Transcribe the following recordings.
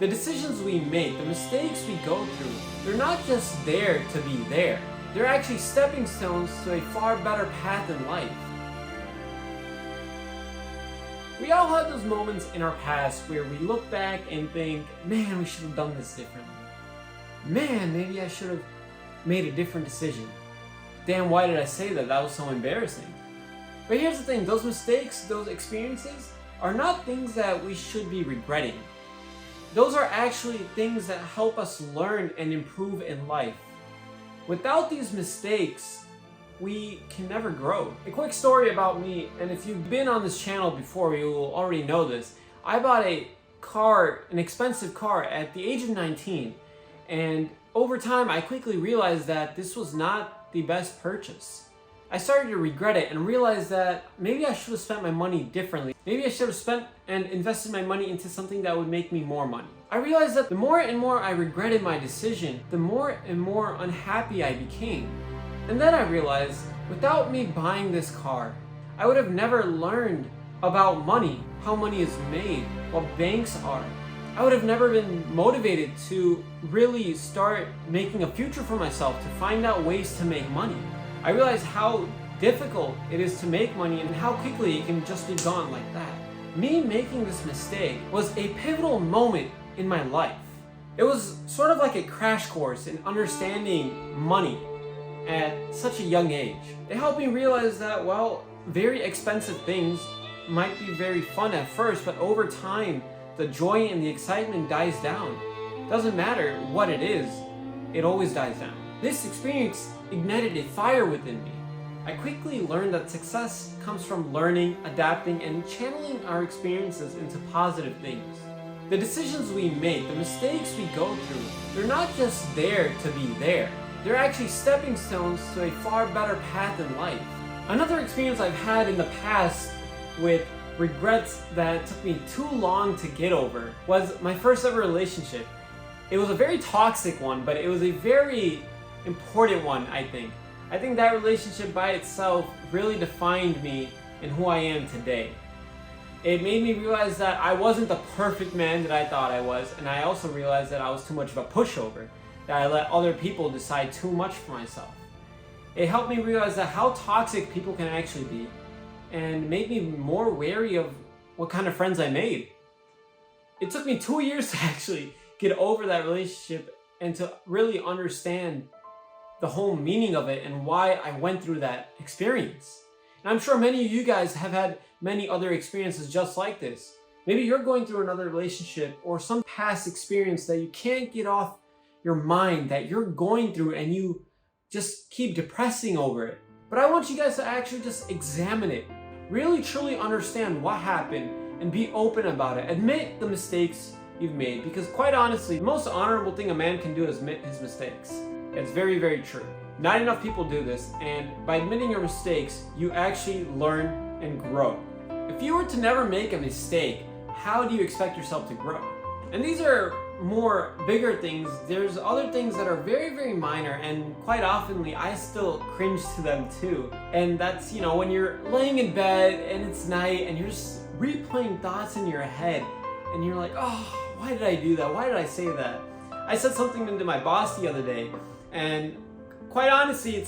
The decisions we make, the mistakes we go through, they're not just there to be there. They're actually stepping stones to a far better path in life. We all have those moments in our past where we look back and think, man, we should have done this differently. Man, maybe I should have made a different decision. Damn, why did I say that? That was so embarrassing. But here's the thing, those mistakes, those experiences, are not things that we should be regretting. Those are actually things that help us learn and improve in life. Without these mistakes, we can never grow. A quick story about me, and if you've been on this channel before, you will already know this. I bought a car, an expensive car, at the age of 19, and over time I quickly realized that this was not the best purchase. I started to regret it and realized that maybe I should have spent my money differently. Maybe I should have spent and invested my money into something that would make me more money. I realized that the more and more I regretted my decision, the more and more unhappy I became. And then I realized, without me buying this car, I would have never learned about money, how money is made, what banks are. I would have never been motivated to really start making a future for myself, to find out ways to make money. I realized how difficult it is to make money and how quickly it can just be gone like that. Me making this mistake was a pivotal moment in my life. It was sort of like a crash course in understanding money at such a young age. It helped me realize that, well, very expensive things might be very fun at first, but over time, the joy and the excitement dies down. Doesn't matter what it is, it always dies down. This experience ignited a fire within me. I quickly learned that success comes from learning, adapting, and channeling our experiences into positive things. The decisions we make, the mistakes we go through, they're not just there to be there. They're actually stepping stones to a far better path in life. Another experience I've had in the past with regrets that took me too long to get over was my first ever relationship. It was a very toxic one, but it was a very important one, I think. I think that relationship by itself really defined me and who I am today. It made me realize that I wasn't the perfect man that I thought I was, and I also realized that I was too much of a pushover, that I let other people decide too much for myself. It helped me realize that how toxic people can actually be, and made me more wary of what kind of friends I made. It took me 2 years to actually get over that relationship and to really understand the whole meaning of it and why I went through that experience. And I'm sure many of you guys have had many other experiences just like this. Maybe you're going through another relationship or some past experience that you can't get off your mind, that you're going through, and you just keep depressing over it. But I want you guys to actually just examine it. Really truly understand what happened and be open about it. Admit the mistakes you've made, because quite honestly, the most honorable thing a man can do is admit his mistakes. It's very, very true. Not enough people do this, and by admitting your mistakes, you actually learn and grow. If you were to never make a mistake, how do you expect yourself to grow? And these are more bigger things. There's other things that are very, very minor, and quite oftenly I still cringe to them too. And that's, when you're laying in bed and it's night and you're just replaying thoughts in your head and you're like, oh, why did I do that? Why did I say that? I said something to my boss the other day, and quite honestly, it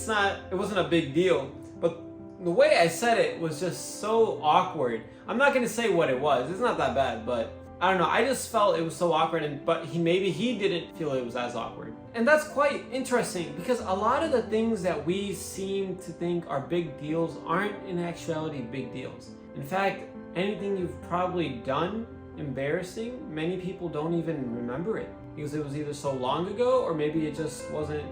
wasn't a big deal, but the way I said it was just so awkward. I'm not gonna say what it was. It's not that bad, but I don't know. I just felt it was so awkward, but maybe he didn't feel it was as awkward. And that's quite interesting, because a lot of the things that we seem to think are big deals aren't in actuality big deals. In fact, anything you've probably done embarrassing, many people don't even remember it, because it was either so long ago or maybe it just wasn't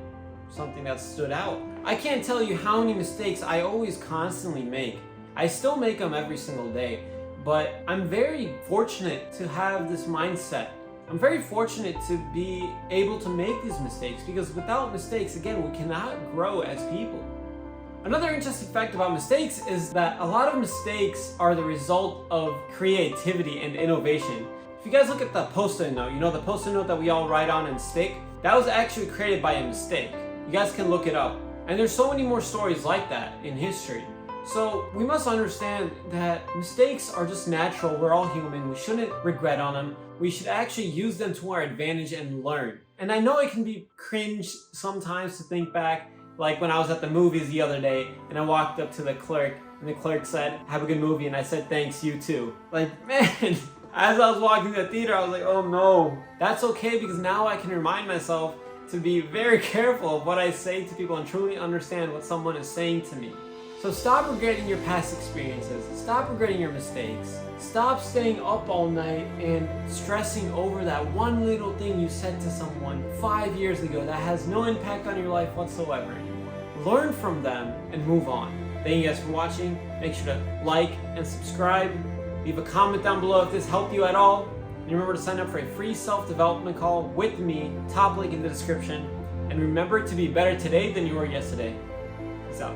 something that stood out. I can't tell you how many mistakes I always constantly make. I still make them every single day, but I'm very fortunate to have this mindset. I'm very fortunate to be able to make these mistakes, because without mistakes, again, we cannot grow as people. Another interesting fact about mistakes is that a lot of mistakes are the result of creativity and innovation. If you guys look at the Post-it note, the Post-it note that we all write on and stick, that was actually created by a mistake. You guys can look it up. And there's so many more stories like that in history. So we must understand that mistakes are just natural. We're all human. We shouldn't regret on them. We should actually use them to our advantage and learn. And I know it can be cringe sometimes to think back, like when I was at the movies the other day and I walked up to the clerk and the clerk said, "Have a good movie," and I said, "Thanks, you too." Like, man, as I was walking to the theater, I was like, oh no. That's okay, because now I can remind myself to be very careful of what I say to people and truly understand what someone is saying to me. So stop regretting your past experiences. Stop regretting your mistakes. Stop staying up all night and stressing over that one little thing you said to someone 5 years ago that has no impact on your life whatsoever anymore. Learn from them and move on. Thank you guys for watching. Make sure to like and subscribe. Leave a comment down below if this helped you at all. And remember to sign up for a free self-development call with me, top link in the description. And remember to be better today than you were yesterday. Peace out.